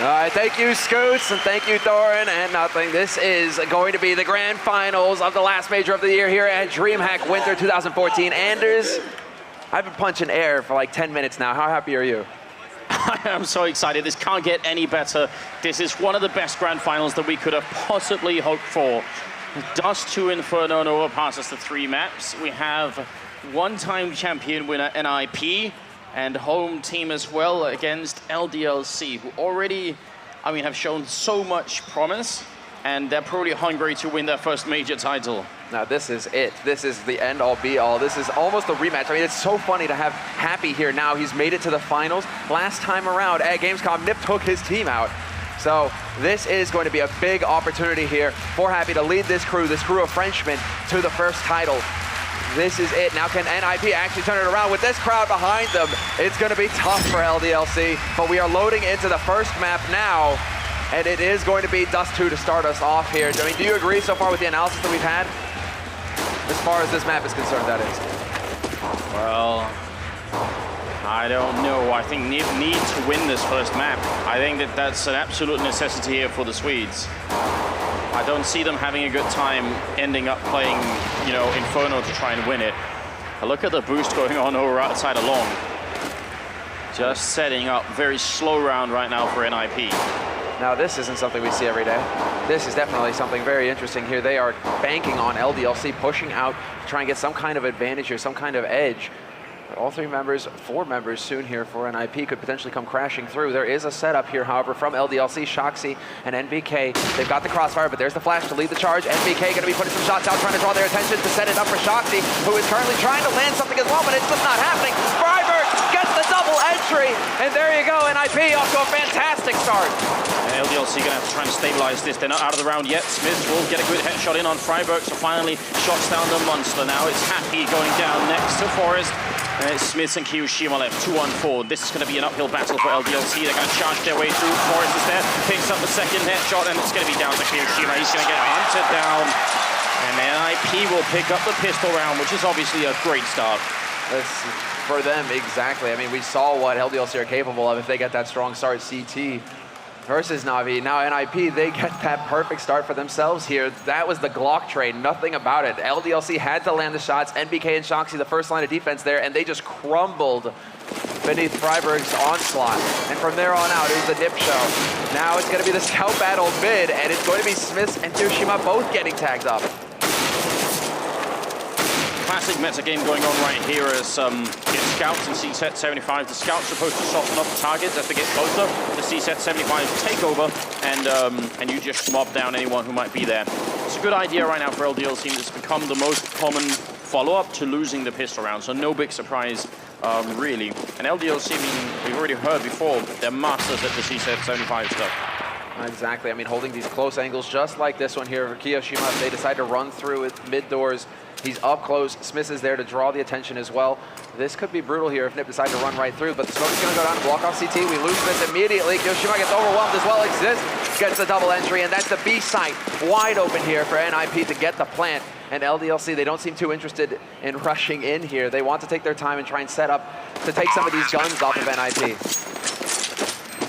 All right, thank you, Scoots, and thank you, Thorin, and nothing. This is going to be the grand finals of the last major of the year here at DreamHack Winter 2014. Anders, I've been punching air for like 10 minutes now. How happy are you? I am so excited. This can't get any better. This is one of the best grand finals that we could have possibly hoped for. Dust2 Inferno and overpasses the 3 maps. We have one-time champion winner NIP and home team as well against LDLC, who already, have shown so much promise, and they're probably hungry to win their first major title. Now this is it. This is the end-all be-all. This is almost a rematch. I mean, it's so funny to have Happy here now. He's made it to the finals. Last time around at Gamescom, Nip took his team out. So this is going to be a big opportunity here for Happy to lead this crew of Frenchmen, to the first title. This is it. Now can NIP actually turn it around with this crowd behind them? It's going to be tough for LDLC, but we are loading into the first map now, and it is going to be Dust2 to start us off here. I mean, do you agree so far with the analysis that we've had? As far as this map is concerned, that is. Well, I don't know. I think Nip need to win this first map. I think that's an absolute necessity here for the Swedes. I don't see them having a good time ending up playing, Inferno to try and win it. Look at the boost going on over outside along. Just setting up very slow round right now for NIP. Now this isn't something we see every day. This is definitely something very interesting here. They are banking on LDLC pushing out to try and get some kind of advantage here, some kind of edge. All 4 members soon here for NIP could potentially come crashing through. There is a setup here, however, from LDLC, Shoxy, and NBK. They've got the crossfire, but there's the flash to lead the charge. NBK going to be putting some shots out, trying to draw their attention to set it up for Shoxy, who is currently trying to land something as well, but it's just not happening. Freiberg gets the double entry, and there you go. NIP off to a fantastic start. And LDLC going to have to try and stabilize this. They're not out of the round yet. Smith will get a good headshot in on Freiberg, so finally shots down the monster. Now it's Happy going down next to Forest. And it's Smith and Kiyoshima left, 2-on-4. This is going to be an uphill battle for LDLC. They're going to charge their way through. Forrest is there, picks up the second headshot, and it's going to be down to Kiyoshima. He's going to get hunted down. And NIP will pick up the pistol round, which is obviously a great start. For them, exactly. I mean, we saw what LDLC are capable of if they get that strong start. CT versus Na'Vi. Now NIP, they get that perfect start for themselves here. That was the Glock trade, nothing about it. LDLC had to land the shots. NBK and Shoxy, the first line of defense there, and they just crumbled beneath Freiberg's onslaught. And from there on out, it was the Nip show. Now it's going to be the scout battle mid, and it's going to be Smith and Kiyoshima both getting tagged up. Classic meta game going on right here as get scouts in C-set 75. The scouts are supposed to soften up the targets as they get closer. The C-set 75 take over, and you just mob down anyone who might be there. It's a good idea right now for LDLC. It's become the most common follow-up to losing the pistol round, so no big surprise, really. And LDLC, we've already heard before, they're masters at the C-set 75 stuff. Exactly. I mean, holding these close angles, just like this one here for Kiyoshima, if they decide to run through it mid doors. He's up close. Smith is there to draw the attention as well. This could be brutal here if Nip decide to run right through, but the smoke is going to go down and block off CT. We lose Smith immediately. Kiyoshima gets overwhelmed as well. Exist gets the double entry, and that's the B site wide open here for NIP to get the plant. And LDLC, they don't seem too interested in rushing in here. They want to take their time and try and set up to take some of these guns off of NIP.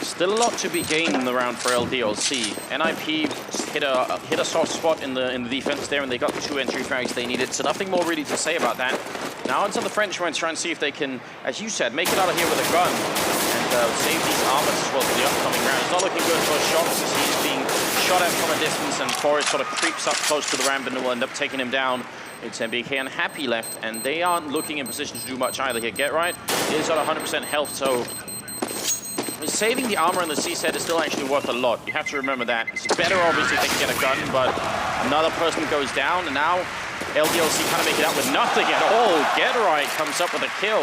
Still a lot to be gained in the round for LDLC. NIP hit a soft spot in the defense there, and they got the 2 entry frags they needed, so nothing more really to say about that. Now it's on the Frenchmen to try and see if they can, as you said, make it out of here with a gun and save these armors as well for the upcoming round. It's not looking good for Shox as he's being shot at from a distance, and Forrest sort of creeps up close to the ramp and will end up taking him down. It's NBK and Happy left, and they aren't looking in position to do much either here. Get right is at 100% health, so saving the armor on the C-set is still actually worth a lot. You have to remember that. It's better, obviously, if they can get a gun, but another person goes down, and now LDLC kind of make it out with nothing at all. Get right comes up with a kill.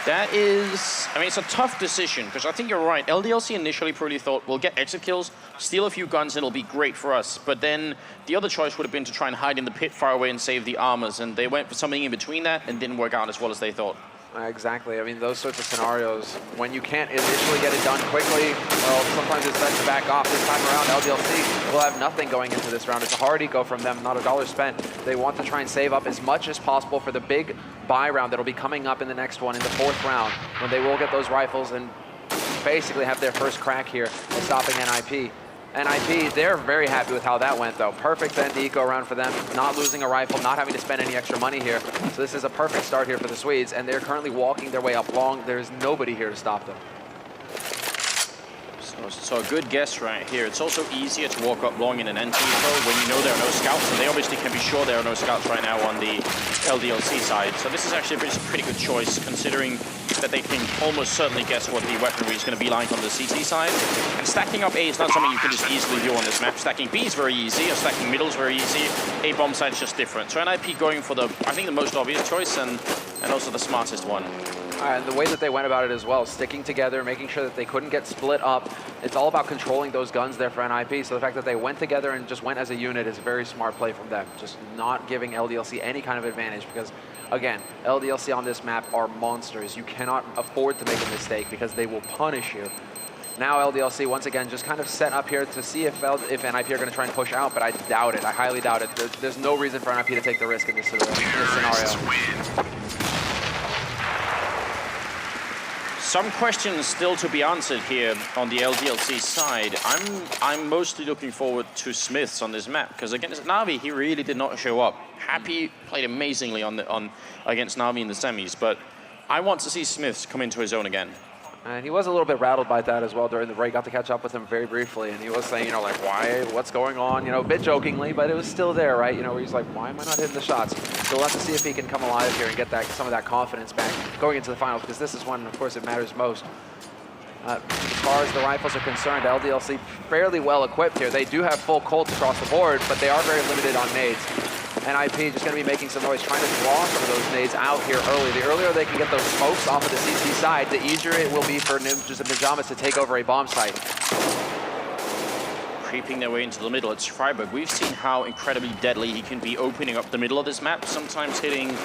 That is, it's a tough decision, because I think you're right. LDLC initially probably thought, we'll get exit kills, steal a few guns, and it'll be great for us. But then the other choice would have been to try and hide in the pit far away and save the armors, and they went for something in between that and didn't work out as well as they thought. Exactly. I mean, those sorts of scenarios, when you can't initially get it done quickly, well, sometimes it's best to back off. This time around, LDLC will have nothing going into this round. It's a hard eco from them, not a dollar spent. They want to try and save up as much as possible for the big buy round that'll be coming up in the next one, in the 4th round, when they will get those rifles and basically have their first crack here at stopping NIP. NIP, they're very happy with how that went, though. Perfect end eco round for them, not losing a rifle, not having to spend any extra money here. So this is a perfect start here for the Swedes, and they're currently walking their way up long. There's nobody here to stop them. So a good guess right here. It's also easier to walk up long in an NT eco when you know there are no scouts, and they obviously can be sure there are no scouts right now on the LDLC side. So this is actually a pretty good choice, considering that they can almost certainly guess what the weaponry is going to be like on the CT side. And stacking up A is not something you can just easily do on this map. Stacking B is very easy, or stacking middle is very easy. A bomb side is just different. So NIP going for I think the most obvious choice and also the smartest one. And the way that they went about it as well, sticking together, making sure that they couldn't get split up. It's all about controlling those guns there for NIP. So the fact that they went together and just went as a unit is a very smart play from them. Just not giving LDLC any kind of advantage because, again, LDLC on this map are monsters. You cannot afford to make a mistake because they will punish you. Now LDLC, once again, just kind of set up here to see if NIP are going to try and push out, but I doubt it. I highly doubt it. There's no reason for NIP to take the risk in this scenario. Some questions still to be answered here on the LDLC side. I'm mostly looking forward to Smiths on this map because against Na'Vi he really did not show up. Happy played amazingly against Na'Vi in the semis, but I want to see Smiths come into his own again. And he was a little bit rattled by that as well during the break. Got to catch up with him very briefly, and he was saying, you know, like, why, what's going on, you know, a bit jokingly, but it was still there, right? You know, where he's like, why am I not hitting the shots? So we'll have to see if he can come alive here and get some of that confidence back going into the finals, because this is when, of course, it matters most. As far as the rifles are concerned, LDLC fairly well equipped here. They do have full Colts across the board, but they are very limited on nades. NIP just going to be making some noise, trying to draw some of those nades out here early. The earlier they can get those smokes off of the CT side, the easier it will be for Ninjas and Pyjamas to take over a bomb site. Creeping their way into the middle, it's Freiburg. We've seen how incredibly deadly he can be opening up the middle of this map, sometimes hitting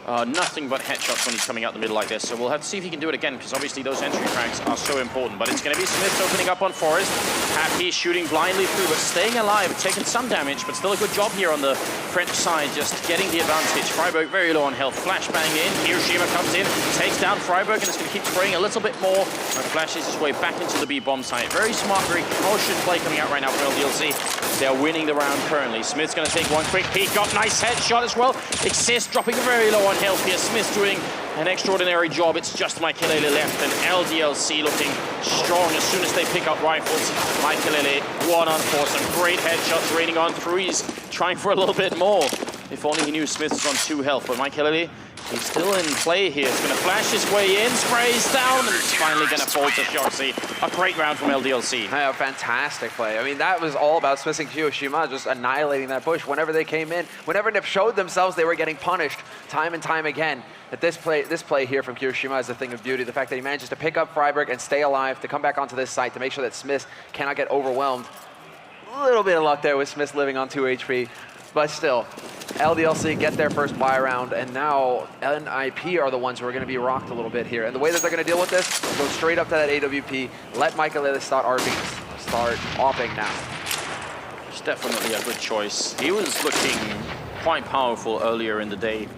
nothing but headshots when he's coming out the middle like this. So we'll have to see if he can do it again, because obviously those entry frags are so important. But it's going to be Smiths opening up on Forest. Happy shooting blindly through, but staying alive, taking some damage, but still a good job here on the French side, just getting the advantage. Freiburg very low on health. Flashbang in. Hiroshima comes in, takes down Freiburg, and it's going to keep spraying a little bit more. And flashes his way back into the B bomb site. Very smart, very cautious play coming out right now from LDLC. They're winning the round currently. Smith's going to take one quick peek. Got nice headshot as well. Exist dropping very low on health here. Smith's doing an extraordinary job. It's just Maikelele left, and LDLC looking strong as soon as they pick up rifles. Maikelele 1-on-4, some great headshots raining on through. He's trying for a little bit more. If only he knew Smith was on 2 health, but Maikelele, he's still in play here. He's going to flash his way in, sprays down, and it's finally going to fall to Shoxy. A great round from LDLC. Yeah, fantastic play. I mean, that was all about Smith and Hiroshima just annihilating that push. Whenever they came in, whenever NIP showed themselves, they were getting punished time and time again. But this play here from Hiroshima is a thing of beauty. The fact that he manages to pick up Freiburg and stay alive, to come back onto this site, to make sure that Smith cannot get overwhelmed. A little bit of luck there with Smith living on 2 HP. But still, LDLC get their first buy round, and now NIP are the ones who are going to be rocked a little bit here. And the way that they're going to deal with this, go straight up to that AWP, let Maikelele start offing now. It's definitely a good choice. He was looking quite powerful earlier in the day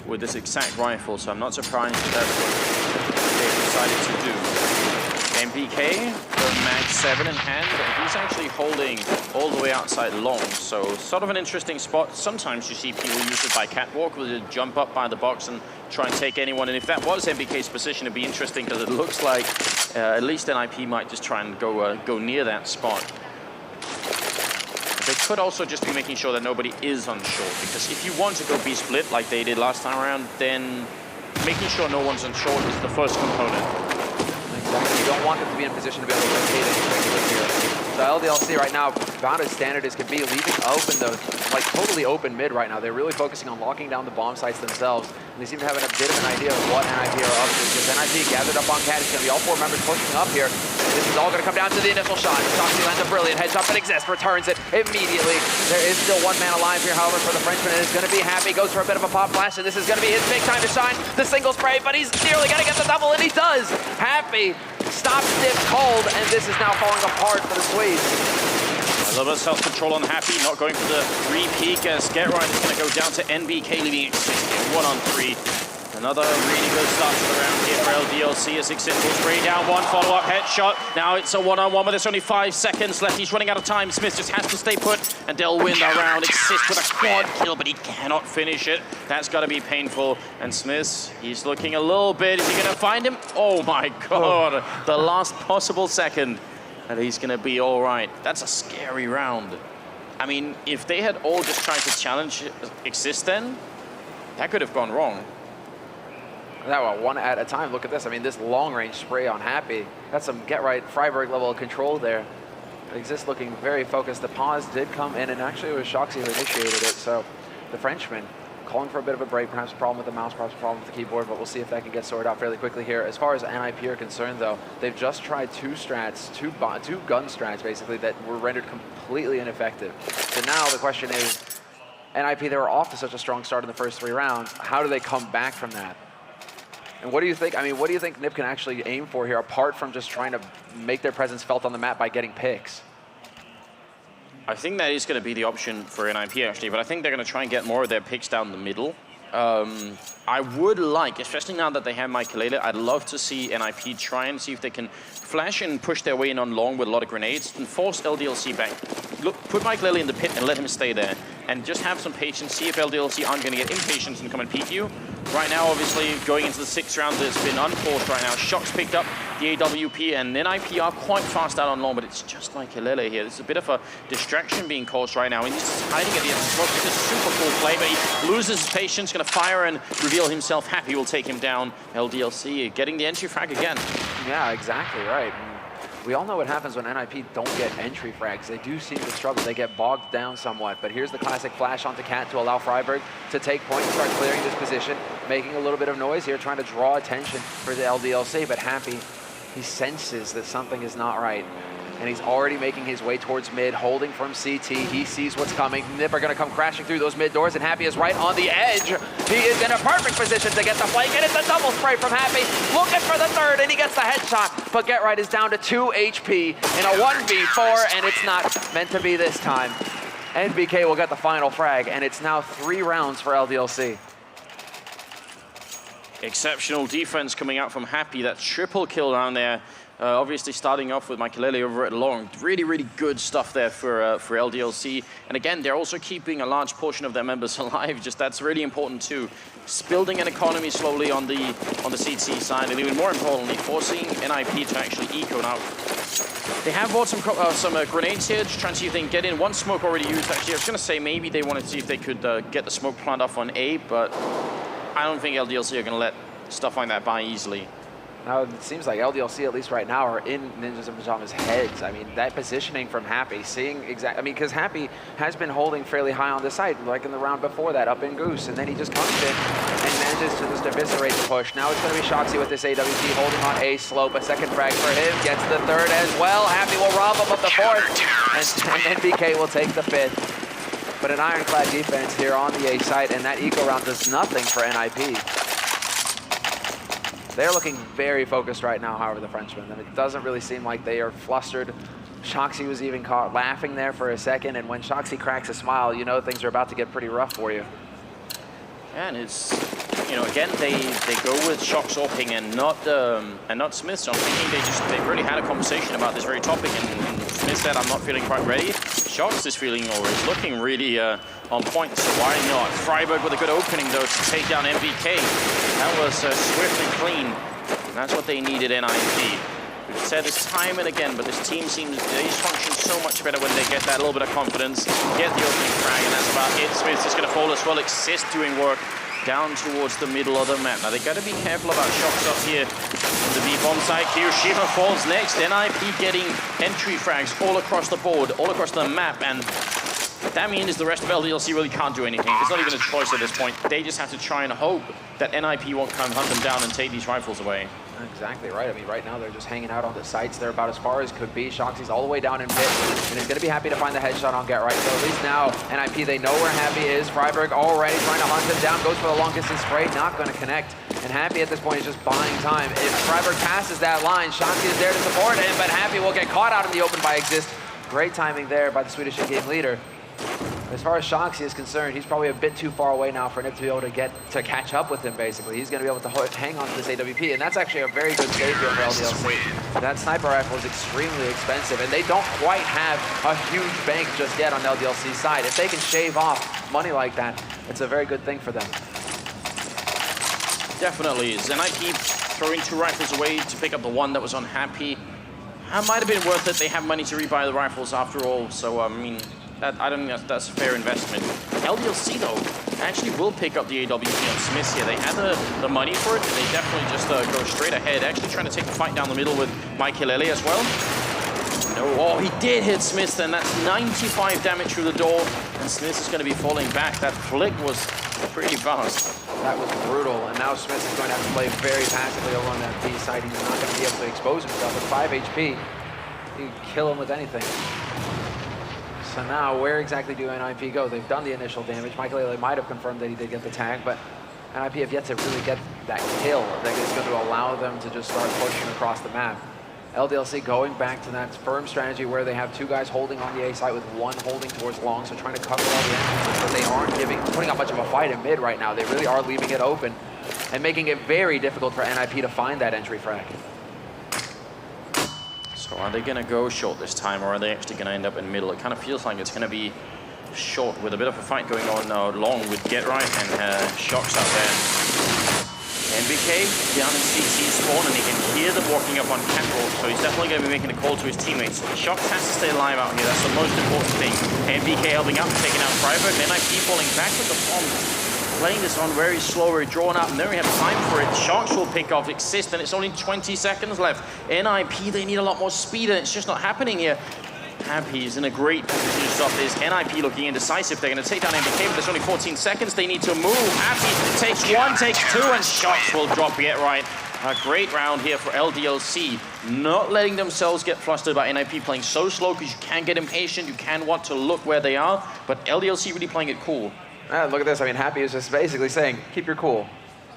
with this exact rifle, so I'm not surprised that that's what they decided to do. MPK, the mag 7 in hand, but he's actually holding all the way outside long, so sort of an interesting spot. Sometimes you see people use it by catwalk, where they jump up by the box and try and take anyone, and if that was MPK's position, it'd be interesting, because it looks like at least NIP might just try and go near that spot. They could also just be making sure that nobody is on short, because if you want to go B split like they did last time around, then making sure no one's on short is the first component. Exactly. You don't want them to be in a position to be able to rotate anything here. So LDLC right now, about as standard as can be, leaving open those, like totally open mid right now. They're really focusing on locking down the bomb sites themselves. And they seem to have a bit of an idea of what NIP are up to, because NIP gathered up on Cat. It's going to be all 4 members pushing up here. This is all going to come down to the initial shot. Shoxy lands a brilliant headshot, but Exist returns it immediately. There is still 1 man alive here, however, for the Frenchman. It is going to be Happy. Goes for a bit of a pop flash, and this is going to be his big time to shine. The single spray, but he's nearly going to get the double, and he does. Happy stops Dip cold, and this is now falling apart for the Swedes. A little bit of self-control on Happy, not going for the re-peek as Get Right is going to go down to NBK, leaving Exist here 1-on-3. And Another really good start to the round here for LDLC as Exit will spray down one follow-up headshot. Now it's a one-on-one, but there's only 5 seconds left. He's running out of time. Smith just has to stay put, and they'll win the round. Exit with a quad kill, but he cannot finish it. That's got to be painful. And Smith, he's looking a little bit. Is he going to find him? Oh my God, the last possible second. And he's going to be all right. That's a scary round. I mean, if they had all just tried to challenge Exist then, that could have gone wrong. That one at a time. Look at this. I mean, this long-range spray on Happy. That's some get-right Freiburg level of control there. Exist looking very focused. The pause did come in, and actually it was Shoxy who initiated it. So the Frenchman calling for a bit of a break, perhaps a problem with the mouse, perhaps a problem with the keyboard, but we'll see if that can get sorted out fairly quickly here. As far as NIP are concerned, though, they've just tried two gun strats, basically, that were rendered completely ineffective. So now the question is, NIP, they were off to such a strong start in the first 3 rounds. How do they come back from that? And what do you think? I mean, what do you think NIP can actually aim for here, apart from just trying to make their presence felt on the map by getting picks? I think that is going to be the option for NIP, actually, but I think they're going to try and get more of their picks down the middle. I would like, especially now that they have Michaelele, I'd love to see NIP try and see if they can flash and push their way in on long with a lot of grenades and force LDLC back. Look, put Michaelele in the pit and let him stay there. And just have some patience, see if LDLC aren't going to get impatient and come and peek you. Right now, obviously, going into the 6th round, it's been unforced right now. Shox picked up the AWP, and NIP are quite fast out on long, but it's just Michaelele here. There's a bit of a distraction being caused right now. And he's just hiding at the end of the smoke. It's a super cool play, but he loses his patience, going to fire and reveal himself. Happy will take him down. LDLC getting the entry frag again. Yeah, exactly right. We all know what happens when NIP don't get entry frags. They do seem to struggle. They get bogged down somewhat. But here's the classic flash onto Cat to allow Freiburg to take point and start clearing this position, making a little bit of noise here, trying to draw attention for the LDLC. But Happy, he senses that something is not right. And he's already making his way towards mid, holding from CT. He sees what's coming. NIP are going to come crashing through those mid doors, and Happy is right on the edge. He is in a perfect position to get the flank, and it's a double spray from Happy. Looking for the 3rd, and he gets the headshot. But Get Right is down to 2 HP in a 1v4, and it's not meant to be this time. NBK will get the final frag, and it's now 3 rounds for LDLC. Exceptional defense coming out from Happy. That triple kill down there. Obviously starting off with Michaelele over at long. Really, really good stuff there for LDLC. And again, they're also keeping a large portion of their members alive. Just that's really important too. Just building an economy slowly on the CT side, and even more importantly, forcing NIP to actually eco now. They have bought some grenades here to try and see if they can get in. One smoke already used, actually. I was going to say maybe they wanted to see if they could get the smoke plant off on A, but I don't think LDLC are going to let stuff like that by easily. Now, it seems like LDLC, at least right now, are in Ninjas in Pajamas' heads. I mean, that positioning from Happy, seeing exactly, I mean, because Happy has been holding fairly high on the site, like in the round before that, up in Goose, and then he just comes in and manages to just eviscerate the push. Now it's going to be Shoxy with this AWP holding on A slope. A second frag for him, gets the 3rd as well. Happy will rob him of the 4th, and NBK will take the 5th. But an ironclad defense here on the A site, and that eco round does nothing for NIP. They're looking very focused right now, however, the Frenchmen, and it doesn't really seem like they are flustered. Shoxy was even caught laughing there for a second, and when Shoxy cracks a smile, you know things are about to get pretty rough for you. And it's, you know, again, they go with Shox or Ping and not Smith. So I'm thinking they've already had a conversation about this very topic, and Smith said, I'm not feeling quite ready. Shox is feeling, or is looking really on point, so why not? Freiburg with a good opening, though, to take down MVK. That was swift and clean. And that's what they needed in NIP. We've said this time and again, but this team seems, they just function so much better when they get that little bit of confidence, get the opening frag, and that's about it. Smith's just going to fall as well. Exist doing work down towards the middle of the map. Now, they got to be careful about shots up here on the B-bomb side. Kiyoshima falls next. NIP getting entry frags all across the board, all across the map, and that means the rest of LDLC really can't do anything. It's not even a choice at this point. They just have to try and hope that NIP won't come hunt them down and take these rifles away. Exactly right. I mean, right now they're just hanging out on the sites. They're about as far as could be. Shoxy's all the way down in pit, and he's going to be happy to find the headshot on Get Right. So at least now, NIP, they know where Happy is. Freiburg already trying to hunt him down, goes for the long distance spray, not going to connect. And Happy at this point is just buying time. If Freiburg passes that line, Shoxy is there to support him, but Happy will get caught out in the open by Exist. Great timing there by the Swedish in-game leader. As far as Shoxy is concerned, he's probably a bit too far away now for Nip to be able to catch up with him, basically. He's going to be able to hang on to this AWP, and that's actually a very good save here for LDLC. That sniper rifle is extremely expensive, and they don't quite have a huge bank just yet on LDLC's side. If they can shave off money like that, it's a very good thing for them. Definitely is. And I keep throwing 2 rifles away to pick up the one that was unhappy. That might have been worth it. They have money to rebuy the rifles after all, so I mean, I don't think that's a fair investment. LDLC, though, actually will pick up the AWP on Suécia. They had the money for it, and they definitely just go straight ahead, actually trying to take the fight down the middle with Michaelele as well. No, oh, he did hit Smith, and that's 95 damage through the door, and Smith is going to be falling back. That flick was pretty fast. That was brutal, and now Smith is going to have to play very passively over on that B side. He's not going to be able to expose himself. With 5 HP, you can kill him with anything. So now, where exactly do NIP go? They've done the initial damage. Michaelele might have confirmed that he did get the tag, but NIP have yet to really get that kill that is going to allow them to just start pushing across the map. LDLC going back to that firm strategy where they have 2 guys holding on the A side with 1 holding towards long, so trying to cover all the entrances, but they aren't putting up much of a fight in mid right now. They really are leaving it open and making it very difficult for NIP to find that entry frag. So are they going to go short this time, or are they actually going to end up in middle? It kind of feels like it's going to be short with a bit of a fight going on long with Get Right and Shox out there. NBK down in CT spawn, and he can hear them walking up on catwalk, so he's definitely going to be making a call to his teammates. Shox has to stay alive out here, that's the most important thing. NBK helping out, taking out Freiburg, NIP falling back with the bomb. Playing this on very slow, very drawn out, and then we have time for it. Shox will pick off Exist, and it's only 20 seconds left. NIP, they need a lot more speed, and it's just not happening here. Happy is in a great position to stop this. NIP looking indecisive. They're going to take down NBK, but there's only 14 seconds. They need to move. Happy takes 1, takes 2, and Shox will drop Get Right. A great round here for LDLC. Not letting themselves get flustered by NIP playing so slow, because you can get impatient. You can want to look where they are, but LDLC really playing it cool. Look at this. I mean, Happy is just basically saying, keep your cool.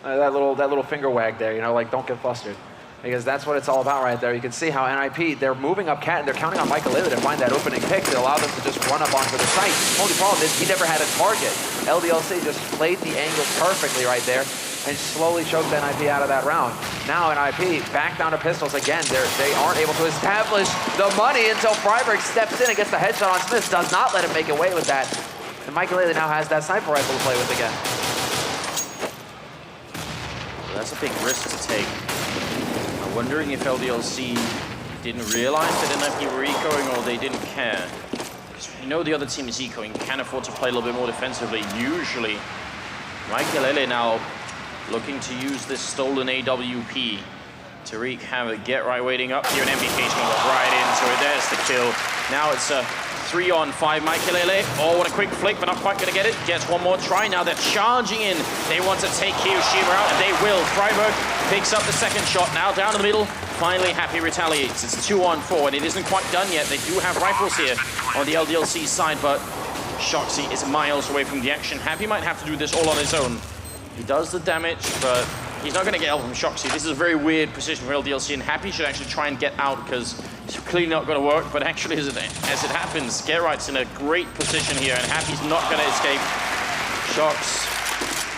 That little finger wag there, you know, like, don't get flustered. Because that's what it's all about right there. You can see how NIP, they're moving up Cat, and they're counting on Michaelele to find that opening pick to allow them to just run up onto the site. Only problem is he never had a target. LDLC just played the angle perfectly right there and slowly choked NIP out of that round. Now NIP back down to pistols again. They aren't able to establish the money until Freiburg steps in and gets the headshot on Smith. Does not let him make away with that. And Michaelele now has that sniper rifle to play with again. That's a big risk to take. I'm wondering if LDLC didn't realize that NIP were ecoing, or they didn't care. Because we know the other team is ecoing, can afford to play a little bit more defensively, usually. Michaelele now looking to use this stolen AWP to wreak havoc. Get Right waiting up here, and NBK's going to walk right in, so there's the kill. Now it's a 3-on-5 Michaelele. Oh, what a quick flick, but not quite going to get it. Gets one more try. Now they're charging in. They want to take Kiyoshima out, and they will. Freiburg picks up the second shot. Now down in the middle. Finally, Happy retaliates. It's 2-on-4, and it isn't quite done yet. They do have rifles here on the LDLC side, but Shoxy is miles away from the action. Happy might have to do this all on his own. He does the damage, but he's not going to get help from Shoxy. This is a very weird position for LDLC, and Happy should actually try and get out, because it's clearly not going to work. But actually, as it happens, Get Right's in a great position here, and Happy's not going to escape. Shox,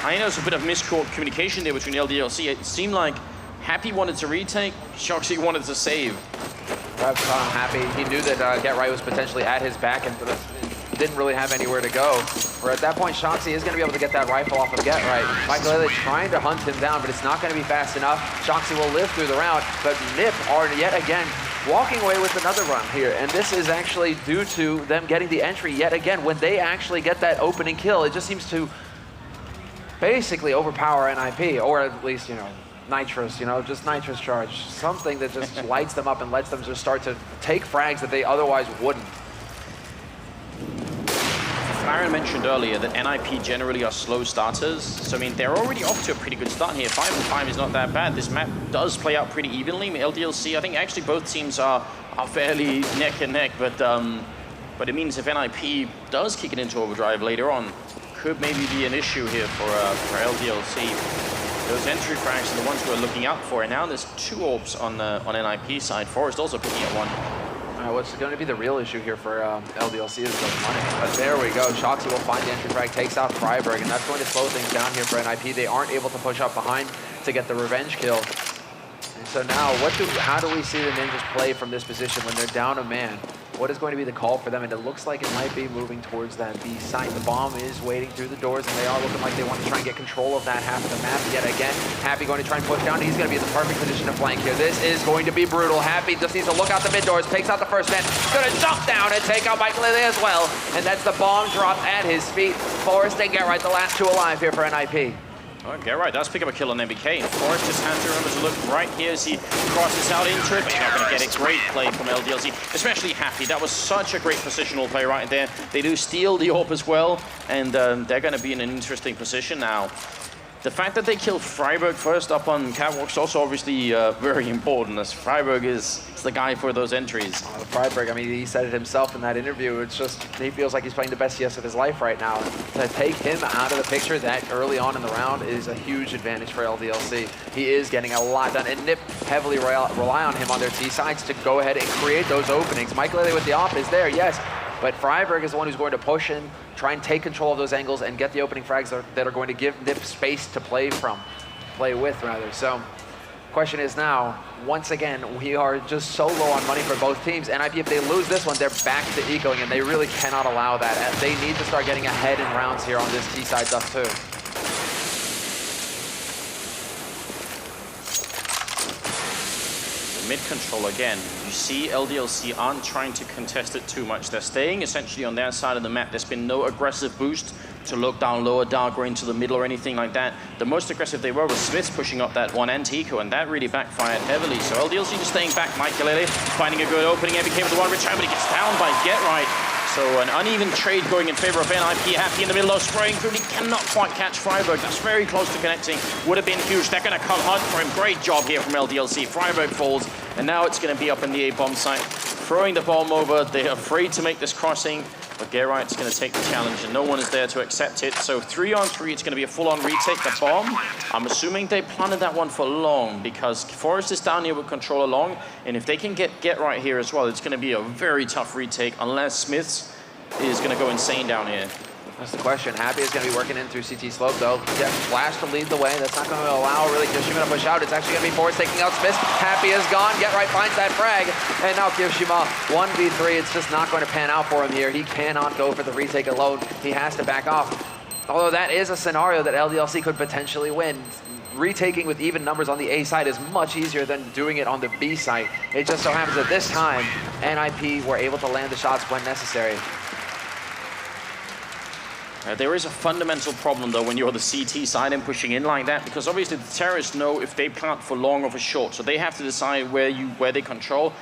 I know there's a bit of miscommunication there between LDLC. It seemed like Happy wanted to retake, Shoxy wanted to save. Perhaps Happy, he knew that Get Right was potentially at his back and didn't really have anywhere to go. Or at that point, Shoxy is going to be able to get that rifle off of Get Right. Michaelele trying to hunt him down, but it's not going to be fast enough. Shoxy will live through the round, but Nip are yet again walking away with another run here. And this is actually due to them getting the entry yet again. When they actually get that opening kill, it just seems to basically overpower NIP, or at least, you know, nitrous, you know, just nitrous charge. Something that just lights them up and lets them just start to take frags that they otherwise wouldn't. Aaron mentioned earlier that NIP generally are slow starters, so I mean they're already off to a pretty good start here. 5-5 is not that bad. This map does play out pretty evenly. LDLC, I think actually both teams are fairly neck and neck, but it means if NIP does kick it into overdrive later on, could maybe be an issue here for LDLC. Those entry frags are the ones we're looking out for, and now there's 2 orbs on NIP side. Forrest also picking up one. What's going to be the real issue here for LDLC is the money. But there we go. Shoxy will find the entry frag, takes out Freiburg, and that's going to slow things down here for NIP. They aren't able to push up behind to get the revenge kill. And so now, how do we see the Ninjas play from this position when they're down a man? What is going to be the call for them? And it looks like it might be moving towards that B site. The bomb is waiting through the doors, and they are looking like they want to try and get control of that half of the map yet again. Happy going to try and push down. He's going to be in the perfect position to flank here. This is going to be brutal. Happy just needs to look out the mid doors, takes out the first man. He's going to jump down and take out Michael Lily as well. And that's the bomb drop at his feet. Forrest and Geralt, the last two alive here for NIP. Oh, Geralt does pick up a kill on MBK. Forrest just has to remember to look right here as he crosses out into it, but you're not going to get a great play from LDLC, especially Happy. That was such a great positional play right there. They do steal the AWP as well, and they're going to be in an interesting position now. The fact that they killed Freiburg first up on Catwalk is also obviously very important, as Freiburg is the guy for those entries. Freiburg, I mean, he said it himself in that interview. It's just, he feels like he's playing the best CS of his life right now. To take him out of the picture that early on in the round is a huge advantage for LDLC. He is getting a lot done, and NIP heavily rely on him on their T sides to go ahead and create those openings. Michael Lily with the AWP is there, yes, but Freiburg is the one who's going to push in, try and take control of those angles and get the opening frags that are going to give NIP space to play with rather. So, question is now, once again, we are just so low on money for both teams. NIP, if they lose this one, they're back to ecoing, and they really cannot allow that. They need to start getting ahead in rounds here on this T-side Dust2. Mid control again. You see LDLC aren't trying to contest it too much. They're staying essentially on their side of the map. There's been no aggressive boost to look down lower, dark, or into the middle or anything like that. The most aggressive they were was Smiths pushing up that one anti-eco, and that really backfired heavily. So LDLC just staying back. Michael finding a good opening. MBK with the one return, but he gets down by GetRight. So an uneven trade going in favor of NIP. Happy in the middle, spraying through. He cannot quite catch Freiburg. That's very close to connecting. Would have been huge. They're going to come hunt for him. Great job here from LDLC. Freiburg falls, and now it's going to be up in the A bomb site. Throwing the bomb over. They're afraid to make this crossing, but GetRight's going to take the challenge, and no one is there to accept it. So 3-on-3, it's going to be a full-on retake. The bomb, I'm assuming they planted that one for long, because Forrest is down here with control along, and if they can get GetRight here as well, it's going to be a very tough retake, unless Smiths is going to go insane down here. That's the question. Happy is going to be working in through CT slope, though. Yeah, Flash to lead the way. That's not going to allow really Kyoshima to push out. It's actually going to be Forrest taking out Smith. Happy is gone. GetRight finds that frag. And now Kyoshima, 1v3. It's just not going to pan out for him here. He cannot go for the retake alone. He has to back off. Although that is a scenario that LDLC could potentially win. Retaking with even numbers on the A side is much easier than doing it on the B side. It just so happens that this time, NIP were able to land the shots when necessary. There is a fundamental problem, though, when you're the CT side and pushing in like that, because obviously the terrorists know if they plant for long or for short, so they have to decide where they control.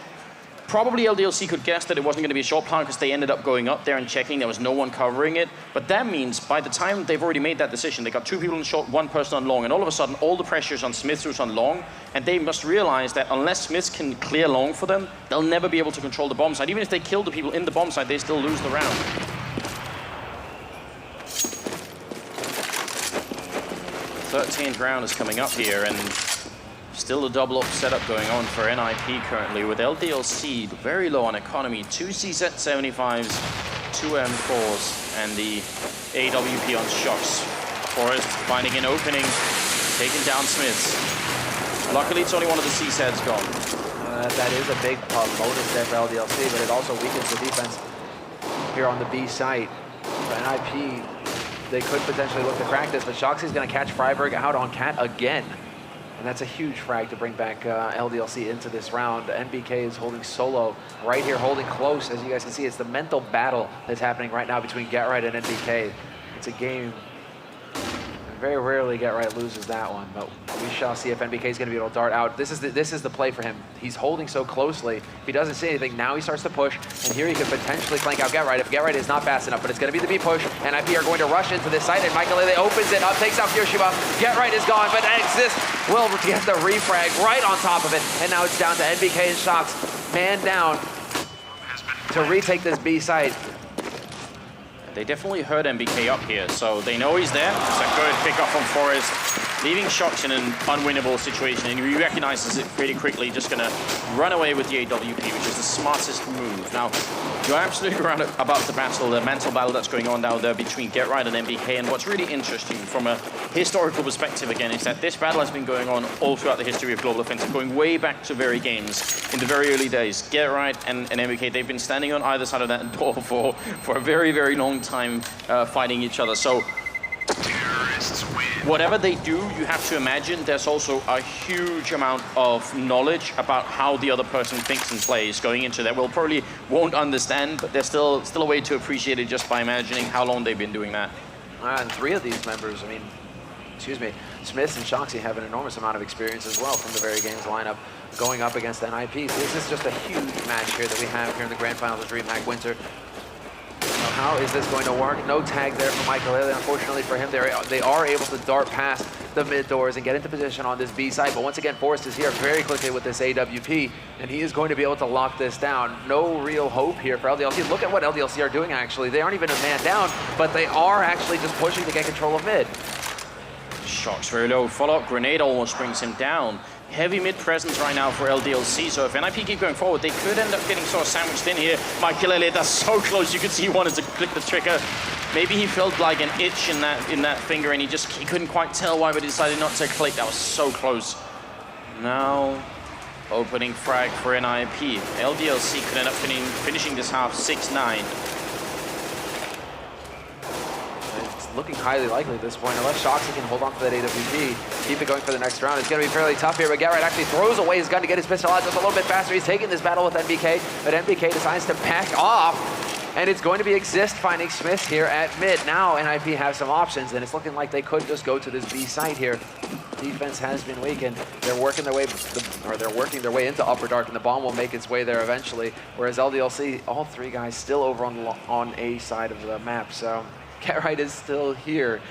Probably LDLC could guess that it wasn't going to be a short plant because they ended up going up there and checking. There was no one covering it. But that means by the time they've already made that decision, they got 2 people on short, 1 person on long, and all of a sudden all the pressure is on Smiths who's on long, and they must realize that unless Smiths can clear long for them, they'll never be able to control the bomb site. Even if they kill the people in the bomb site, they still lose the round. 13th round is coming up here, and still a double up setup going on for NIP currently, with LDLC very low on economy, 2 CZ75s, 2 M4s, and the AWP on Shox. Forrest finding an opening, taking down Smiths. Luckily, it's only one of the CZs gone. That is a big bonus there for LDLC, but it also weakens the defense here on the B site. For NIP, they could potentially look to crack this, but Shoxy's going to catch Freiburg out on Cat again. And that's a huge frag to bring back LDLC into this round. NBK is holding solo right here, holding close. As you guys can see, it's the mental battle that's happening right now between GetRight and NBK. It's a game. Very rarely GetRight loses that one, but we shall see if NBK is going to be able to dart out. This is the play for him. He's holding so closely. If he doesn't see anything, now he starts to push, and here he could potentially flank out GetRight if GetRight is not fast enough, but it's going to be the B push, and NIP are going to rush into this site, and Michael Lele opens it up, takes out Kyoshima. GetRight is gone, but Exist will get the refrag right on top of it, and now it's down to NBK and Shox, man down, to retake this B site. They definitely heard MBK up here, so they know he's there. It's a good pick up from Forrest. leaving Shox in an unwinnable situation, and he recognizes it pretty quickly, just going to run away with the AWP, which is the smartest move. Now, you're absolutely right about the mental battle that's going on down there between GetRight and MBK, and what's really interesting from a historical perspective, again, is that this battle has been going on all throughout the history of Global Offensive, going way back to very games. In the very early days, GetRight and MBK, they've been standing on either side of that door for a very, very long time fighting each other. So whatever they do, you have to imagine there's also a huge amount of knowledge about how the other person thinks and plays going into that. We'll probably won't understand, but there's still a way to appreciate it just by imagining how long they've been doing that. And 3 of these members, I mean, excuse me, Smiths and Shoxy have an enormous amount of experience as well from the very games lineup going up against NIP. So this is just a huge match here that we have here in the Grand Finals of DreamHack Winter. How is this going to work? No tag there for Michael Haley. Unfortunately for him, they are able to dart past the mid doors and get into position on this B site. But once again, Forrest is here very quickly with this AWP, and he is going to be able to lock this down. No real hope here for LDLC. Look at what LDLC are doing, actually. They aren't even a man down, but they are actually just pushing to get control of mid. Shox very low. Follow-up grenade almost brings him down. Heavy mid presence right now for LDLC, so if NIP keep going forward, they could end up getting sort of sandwiched in here. Michael Elliott, that's so close. You could see he wanted to click the trigger. Maybe he felt like an itch in that finger, and he couldn't quite tell why, but he decided not to click. That was so close. Now, opening frag for NIP. LDLC could end up finishing this half 6-9. Looking highly likely at this point, unless Shoxy can hold on to that AWP, keep it going for the next round. It's going to be fairly tough here, but GetRight actually throws away his gun to get his pistol out just a little bit faster. He's taking this battle with MBK, but MBK decides to back off, and it's going to be Exist finding Smith here at mid. Now NIP have some options, and it's looking like they could just go to this B site here. Defense has been weakened. They're working their way, their way into Upper Dark, and the bomb will make its way there eventually. Whereas LDLC, all 3 guys still over on A side of the map, so GetRight is still here,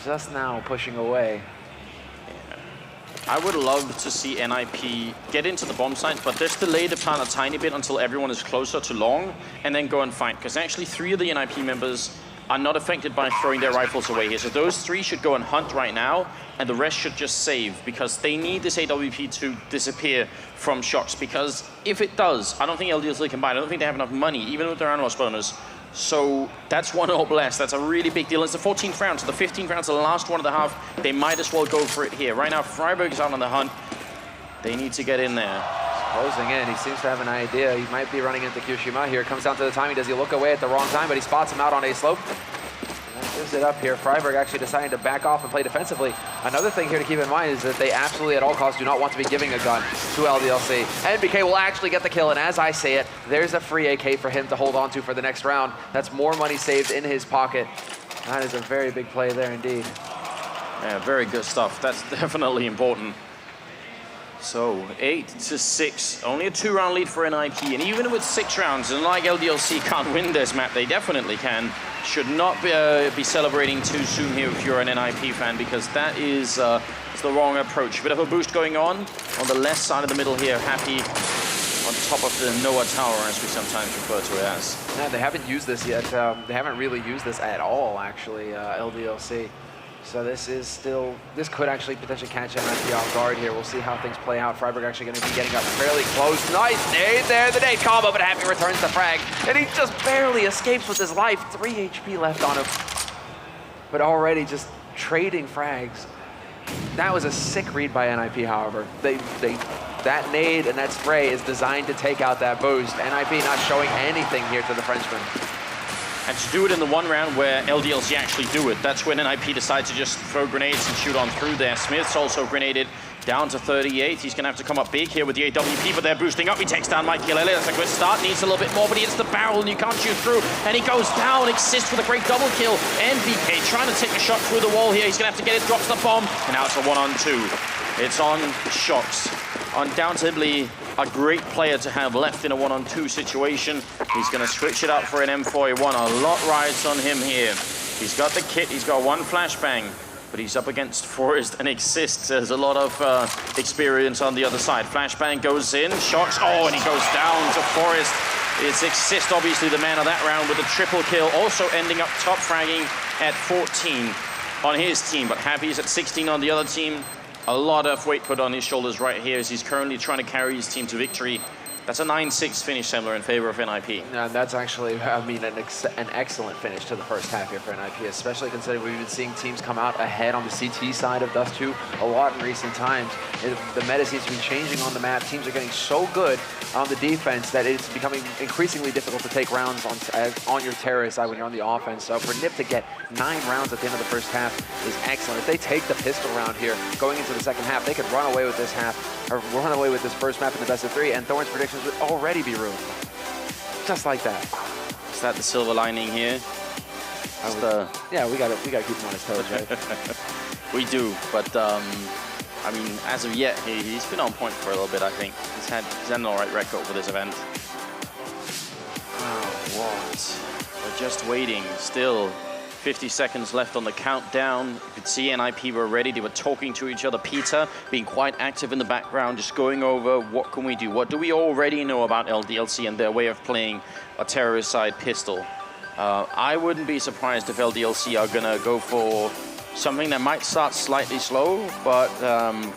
just now pushing away. I would love to see NIP get into the bomb site, but just delay the plan a tiny bit until everyone is closer to long, and then go and fight. Because actually 3 of the NIP members are not affected by throwing their rifles away here. So those 3 should go and hunt right now, and the rest should just save, because they need this AWP to disappear from Shox. Because if it does, I don't think LDLC can buy it. I don't think they have enough money, even with their Animals bonus. So that's 1-0 less. That's a really big deal. It's the 14th round, so the 15th round's the last one of the half. They might as well go for it here. Right now, Freiburg is out on the hunt. They need to get in there. Closing in, he seems to have an idea. He might be running into Kyoshima here. Comes down to the timing. Does he look away at the wrong time? But he spots him out on A slope. And that gives it up here. Freiburg actually deciding to back off and play defensively. Another thing here to keep in mind is that they absolutely at all costs do not want to be giving a gun to LDLC. MBK will actually get the kill, and as I say it, there's a free AK for him to hold on to for the next round. That's more money saved in his pocket. That is a very big play there indeed. Yeah, very good stuff. That's definitely important. So 8-6, only a 2-round lead for NIP, and even with 6 rounds, and like LDLC can't win this map, they definitely can. Should not be celebrating too soon here if you're an NIP fan, because that is the wrong approach. Bit of a boost going on the left side of the middle here. Happy on top of the Noah Tower, as we sometimes refer to it as. Yeah, they haven't used this yet. They haven't really used this at all, actually, LDLC. So this could actually potentially catch NIP off guard here. We'll see how things play out. Freiburg actually going to be getting up fairly close. Nice nade there, the nade combo, but Happy returns the frag. And he just barely escapes with his life. 3 HP left on him. But already just trading frags. That was a sick read by NIP, however. That nade and that spray is designed to take out that boost. NIP not showing anything here to the Frenchman. And to do it in the 1 round where LDLC actually do it, that's when NIP decides to just throw grenades and shoot on through there. Smith's also grenaded down to 38. He's going to have to come up big here with the AWP, but they're boosting up. He takes down Michael Elliott. That's a good start. Needs a little bit more, but he hits the barrel and you can't shoot through. And he goes down. Exist with a great double kill. NBK trying to take a shot through the wall here. He's going to have to get it. Drops the bomb. And now it's a 1-on-2. It's on Shox. Undoubtedly a great player to have left in a 1-on-2 situation. He's going to switch it up for an M4A1. A lot rides on him here. He's got the kit. He's got 1 flashbang. But he's up against Forrest and Exist. There's a lot of experience on the other side. Flashbang goes in. Shox. Oh, and he goes down to Forrest. It's Exist, obviously, the man of that round with a triple kill. Also ending up top fragging at 14. on his team, but Happy's at 16 on the other team. A lot of weight put on his shoulders right here as he's currently trying to carry his team to victory. That's a 9-6 finish, Semler, in favor of NIP. And that's actually, I mean, an excellent finish to the first half here for NIP, especially considering we've been seeing teams come out ahead on the CT side of Dust2 a lot in recent times. The meta seems to be changing on the map. Teams are getting so good on the defense that it's becoming increasingly difficult to take rounds on your terrorist side when you're on the offense. So for NIP to get 9 rounds at the end of the first half is excellent. If they take the pistol round here going into the second half, they could run away with this half, or run away with this first map in the best of 3, and Thorn's predictions would already be ruined. Just like that. Is that the silver lining here? Yeah, we gotta keep him on his toes, right? We do, but I mean, as of yet, he's been on point for a little bit, I think. He's had an alright record for this event. Oh, what? We're just waiting. Still 50 seconds left on the countdown. You could see NIP were ready. They were talking to each other. Peter being quite active in the background, just going over what can we do? What do we already know about LDLC and their way of playing a terrorist side pistol? I wouldn't be surprised if LDLC are gonna go for something that might start slightly slow, but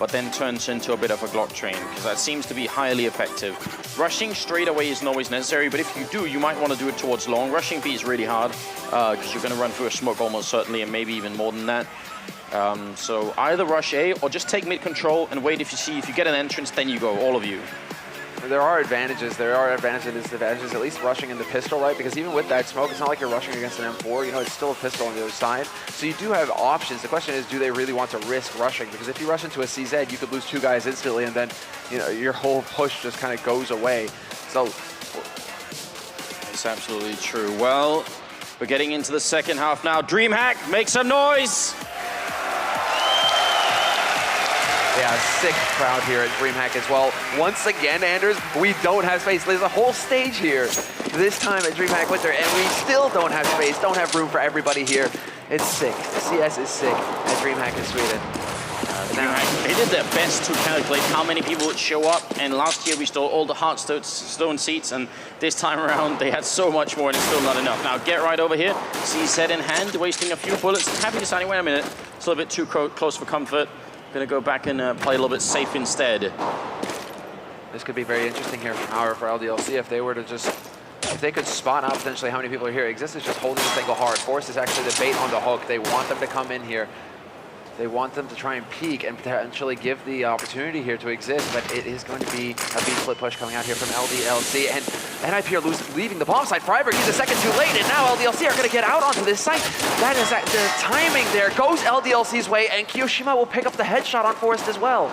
then turns into a bit of a Glock train, because that seems to be highly effective. Rushing straight away isn't always necessary, but if you do, you might want to do it towards long. Rushing B is really hard, because you're going to run through a smoke almost certainly, and maybe even more than that. So either rush A, or just take mid control and wait. If you get an entrance, then you go, all of you. There are advantages and disadvantages, at least rushing in the pistol, right? Because even with that smoke, it's not like you're rushing against an M4, you know, it's still a pistol on the other side. So you do have options. The question is, do they really want to risk rushing? Because if you rush into a CZ, you could lose 2 guys instantly, and then, you know, your whole push just kind of goes away. So it's absolutely true. Well, we're getting into the second half now. DreamHack, make some noise! Yeah, sick crowd here at DreamHack as well. Once again, Anders, we don't have space. There's a whole stage here this time at DreamHack Winter, and we still don't have space, don't have room for everybody here. It's sick. The CS is sick at DreamHack in Sweden. They did their best to calculate how many people would show up, and last year we stole all the Hearthstone seats, and this time around they had so much more and it's still not enough. Now get right over here, CZ in hand, wasting a few bullets, Happy deciding, wait a minute, it's a little bit too close for comfort. Gonna go back and play a little bit safe instead. This could be very interesting here for LDLC if they were to just, if they could spot out potentially how many people are here. Exist is just holding a single hard. Force is actually the bait on the hook. They want them to come in here. They want them to try and peek and potentially give the opportunity here to Exist, but it is going to be a B-split push coming out here from LDLC, and NIP are leaving the bomb site. Freiburg, he's a second too late, and now LDLC are going to get out onto this site. That is the timing there goes LDLC's way, and Kiyoshima will pick up the headshot on Forrest as well.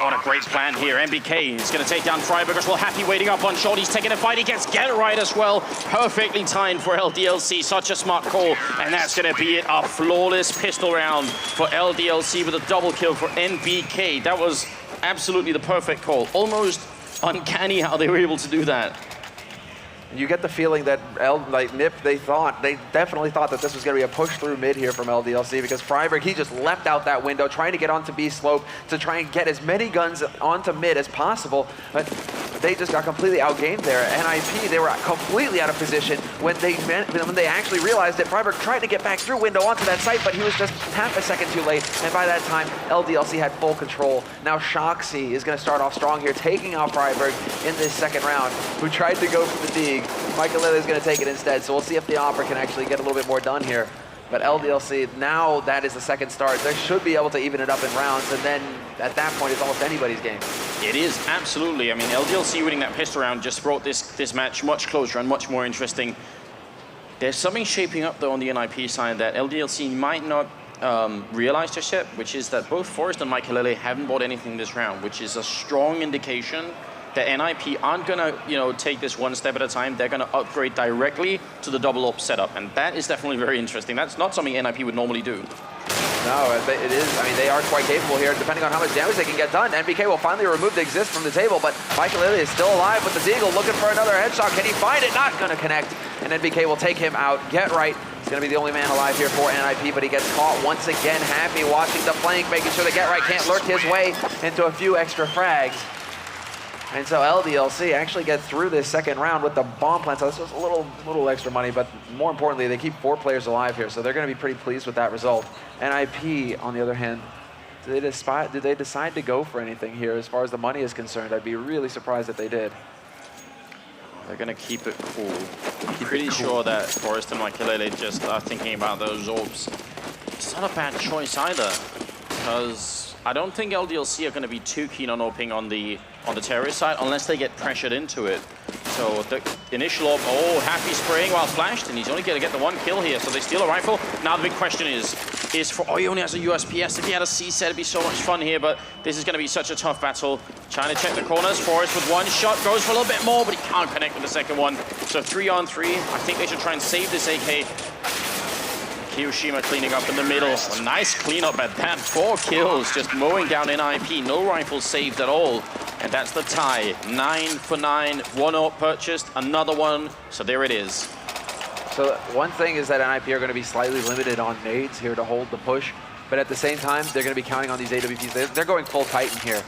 On a great plan here. MBK is going to take down Freiburg as well. Happy waiting up on short. He's taking a fight. He gets Get Right as well. Perfectly timed for LDLC. Such a smart call. And that's going to be it. A flawless pistol round for LDLC with a double kill for MBK. That was absolutely the perfect call. Almost uncanny how they were able to do that. You get the feeling that NIP, they definitely thought that this was going to be a push through mid here from LDLC, because Freiburg, he just leapt out that window trying to get onto B slope to try and get as many guns onto mid as possible, but they just got completely outgamed there. NIP, they were completely out of position when they actually realized that Freiburg tried to get back through window onto that site, but he was just half a second too late, and by that time, LDLC had full control. Now Shoxy is going to start off strong here, taking out Freiburg in this second round, who tried to go for the dig. Michael Lilly is going to take it instead, so we'll see if the Opera can actually get a little bit more done here. But LDLC, now that is the second start. They should be able to even it up in rounds, and then at that point, it's almost anybody's game. It is, absolutely. I mean, LDLC winning that pistol round just brought this match much closer and much more interesting. There's something shaping up, though, on the NIP side that LDLC might not realize just yet, which is that both Forrest and Michael Lilly haven't bought anything this round, which is a strong indication that NIP aren't gonna, take this one step at a time. They're gonna upgrade directly to the double up setup, and that is definitely very interesting. That's not something NIP would normally do. No, it is. I mean, they are quite capable here, depending on how much damage they can get done. MBK will finally remove the Exist from the table, but Michael Lilly is still alive with the Deagle, looking for another headshot. Can he find it? Not gonna connect, and MBK will take him out. Get Right. He's gonna be the only man alive here for NIP, but he gets caught once again. Happy watching the flank, making sure that Get Right can't lurk his way into a few extra frags. And so LDLC actually get through this second round with the bomb plant. So this was a little extra money, but more importantly, they keep 4 players alive here. So they're going to be pretty pleased with that result. NIP, on the other hand, did they decide to go for anything here as far as the money is concerned? I'd be really surprised if they did. They're going to keep it cool. I'm pretty sure that Forrest and Mikelele just are thinking about those orbs. It's not a bad choice either, because I don't think LDLC are going to be too keen on opening on the terrorist side unless they get pressured into it. So the initial orb, oh, Happy spraying while flashed, and he's only going to get the 1 kill here. So they steal a rifle. Now the big question is for, oh, he only has a USPS. If he had a C-set, it'd be so much fun here, but this is going to be such a tough battle. Trying to check the corners. Forrest with 1 shot, goes for a little bit more, but he can't connect with the second one. So 3 on 3. I think they should try and save this AK. Kiyoshima cleaning up in the middle. A nice cleanup at that. 4 kills, just mowing down NIP. No rifles saved at all. And that's the tie. 9 for 9. 1 AWP purchased, another one. So there it is. So one thing is that NIP are going to be slightly limited on nades here to hold the push. But at the same time, they're going to be counting on these AWPs. They're going full Titan here.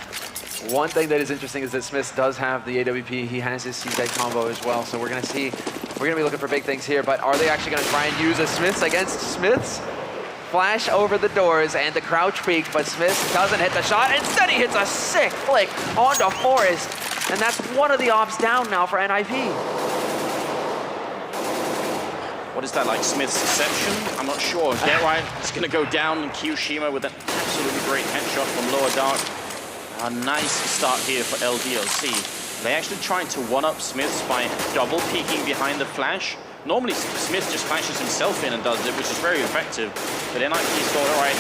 One thing that is interesting is that Smith does have the AWP. He has his CZ combo as well. So we're going to be looking for big things here. But are they actually going to try and use a Smiths against Smiths? Flash over the doors and the crouch peek, but Smith doesn't hit the shot. Instead, he hits a sick flick onto Forrest. And that's one of the ops down now for NIP. What is that, like Smith's Deception? I'm not sure. Get right. It's going to go down, and Kiyoshima with an absolutely great headshot from lower dark. A nice start here for LDLC. They actually tried to one-up Smiths by double peeking behind the flash. Normally, Smith just flashes himself in and does it, which is very effective. But NIP thought, all right,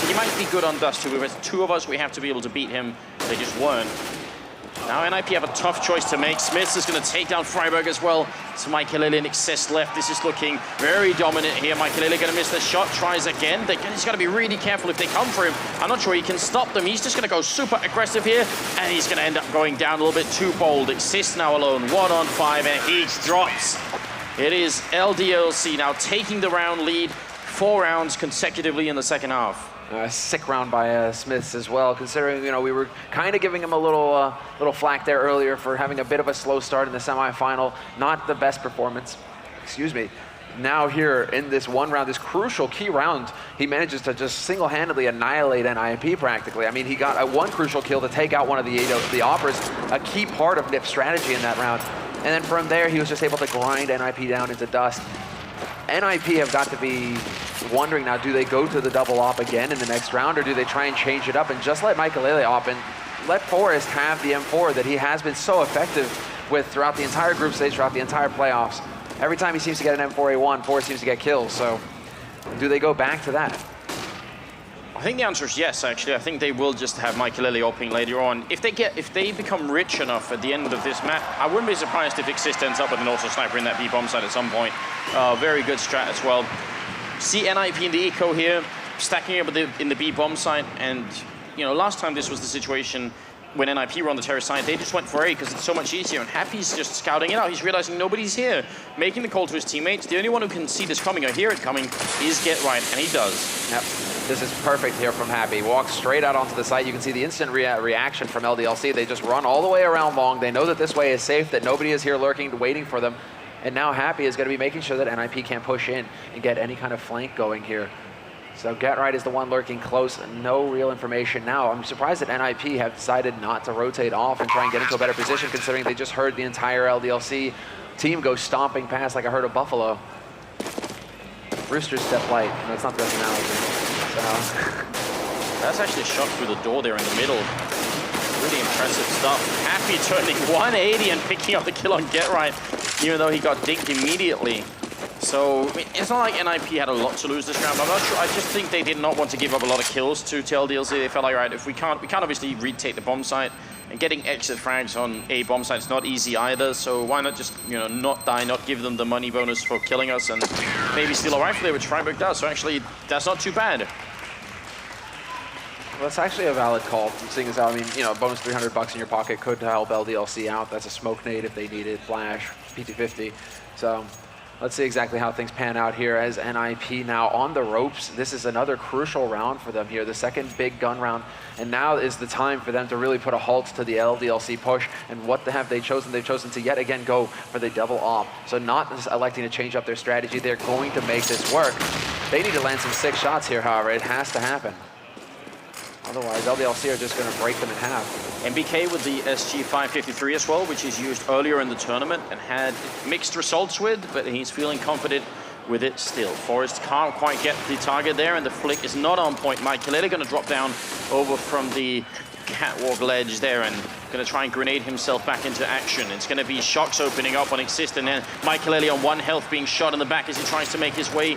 he might be good on Dust2, but 2 of us, we have to be able to beat him. They just weren't. Now NIP have a tough choice to make. Smiths is going to take down Freiburg as well. So Mikelele in excess left. This is looking very dominant here. Mikelele going to miss the shot. Tries again. He's got to be really careful if they come for him. I'm not sure he can stop them. He's just going to go super aggressive here. And he's going to end up going down a little bit too bold. Exist now alone. 1 on 5. And he drops. It is LDLC now taking the round lead. 4 rounds consecutively in the second half. A sick round by Smiths as well, considering, you know, we were kind of giving him a little flack there earlier for having a bit of a slow start in the semifinal. Not the best performance, excuse me. Now here in this 1 round, this crucial key round, he manages to just single-handedly annihilate NIP practically. I mean, he got 1 crucial kill to take out one of the Oppers, a key part of NIP's strategy in that round. And then from there, he was just able to grind NIP down into dust. NIP have got to be wondering now, do they go to the double op again in the next round, or do they try and change it up and just let Mikelele op and let Forrest have the M4 that he has been so effective with throughout the entire group stage, throughout the entire playoffs. Every time he seems to get an M4A1, Forrest seems to get kills. So do they go back to that? I think the answer is yes, actually. I think they will just have Mikelele opening later on. If they become rich enough at the end of this map, I wouldn't be surprised if Exist ends up with an auto sniper in that B bomb site at some point. Very good strat as well. See NIP in the eco here, stacking up in the B bomb site, and you know, last time this was the situation when NIP were on the terrorist side, they just went for A because it's so much easier, and Happy's just scouting it out. He's realizing nobody's here, making the call to his teammates. The only one who can see this coming or hear it coming is Get Right, and he does. Yep, this is perfect here from Happy. Walks straight out onto the site. You can see the instant reaction from LDLC. They just run all the way around long. They know that this way is safe, that nobody is here lurking, waiting for them. And now Happy is going to be making sure that NIP can't push in and get any kind of flank going here. So Get Right is the one lurking close. No real information now. I'm surprised that NIP have decided not to rotate off and try and get into a better position, considering they just heard the entire LDLC team go stomping past like a herd of buffalo. Roosters step light. No, it's not the best analogy. So. That's actually a shot through the door there in the middle. Really impressive stuff. Happy turning 180 and picking up the kill on Get Right, even though he got dinked immediately. So, I mean, it's not like NIP had a lot to lose this round. I'm not sure. I just think they did not want to give up a lot of kills to LDLC. They felt like, right, if we can't obviously retake the bomb site, and getting exit frags on a bomb site is not easy either. So why not just, you know, not die, not give them the money bonus for killing us, and maybe steal a rifle there, which Freiburg does. So actually, that's not too bad. Well, that's actually a valid call, seeing as how, I mean, you know, bonus $300 in your pocket could help LDLC out. That's a smoke nade if they need it, flash, PT50. So Let's see exactly how things pan out here as NIP now on the ropes. This is another crucial round for them here, the second big gun round. And now is the time for them to really put a halt to the LDLC push. And what have they chosen? They've chosen to yet again go for the double op. So not just electing to change up their strategy, they're going to make this work. They need to land some 6 shots here, however. It has to happen. Otherwise, LDLC are just going to break them in half. MBK with the SG553 as well, which is used earlier in the tournament and had mixed results with, but he's feeling confident with it still. Forrest can't quite get the target there, and the flick is not on point. Michaelelli going to drop down over from the catwalk ledge there and going to try and grenade himself back into action. It's going to be Shocks opening up on Exist, and then Michaelelli on 1 health being shot in the back as he tries to make his way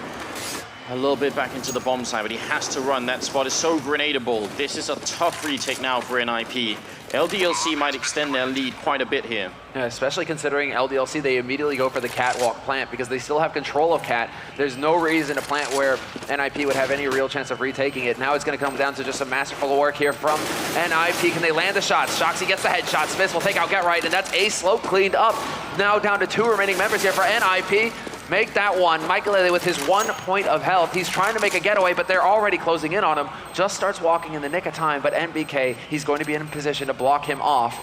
a little bit back into the bomb side, but he has to run. That spot is so grenadable. This is a tough retake now for NIP. LDLC might extend their lead quite a bit here. Yeah, especially considering LDLC, they immediately go for the catwalk plant because they still have control of cat. There's no reason to plant where NIP would have any real chance of retaking it. Now it's going to come down to just a masterful work here from NIP. Can they land the shots? Shoxy gets the headshot. Smith will take out Get Right, and that's a slope cleaned up. Now down to 2 remaining members here for NIP. Make that one. Michaelelli with his 1 point of health. He's trying to make a getaway, but they're already closing in on him. Just starts walking in the nick of time, but MBK, he's going to be in position to block him off.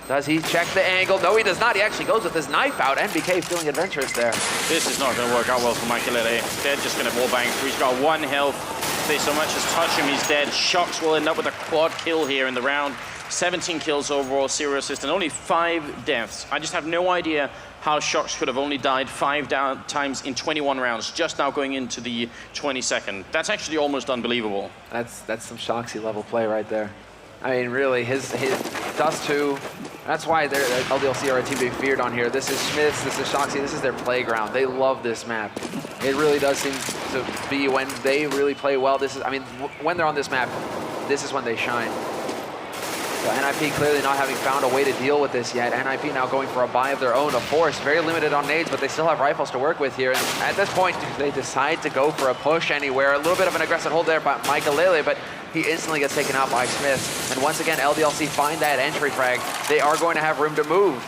Does he check the angle? No, he does not. He actually goes with his knife out. MBK feeling adventurous there. This is not going to work out well for Michaelelli. They're just going to wallbang through. He's got 1 health. If they so much as touch him, he's dead. Shocks will end up with a quad kill here in the round. 17 kills overall, 0 assists, and only 5 deaths. I just have no idea how Shocks could have only died 5 times in 21 rounds, just now going into the 22nd. That's actually almost unbelievable. That's some Shoxy level play right there. I mean, really, his Dust2, that's why LDLC are a team to be feared on here. This is Smiths, this is Shoxy, this is their playground. They love this map. It really does seem to be when they really play well. This is, I mean, when they're on this map, this is when they shine. So NIP clearly not having found a way to deal with this yet. NIP now going for a buy of their own, of course. Very limited on nades, but they still have rifles to work with here. And at this point, they decide to go for a push anywhere. A little bit of an aggressive hold there by Michaelelli, but he instantly gets taken out by Smith. And once again, LDLC find that entry frag. They are going to have room to move.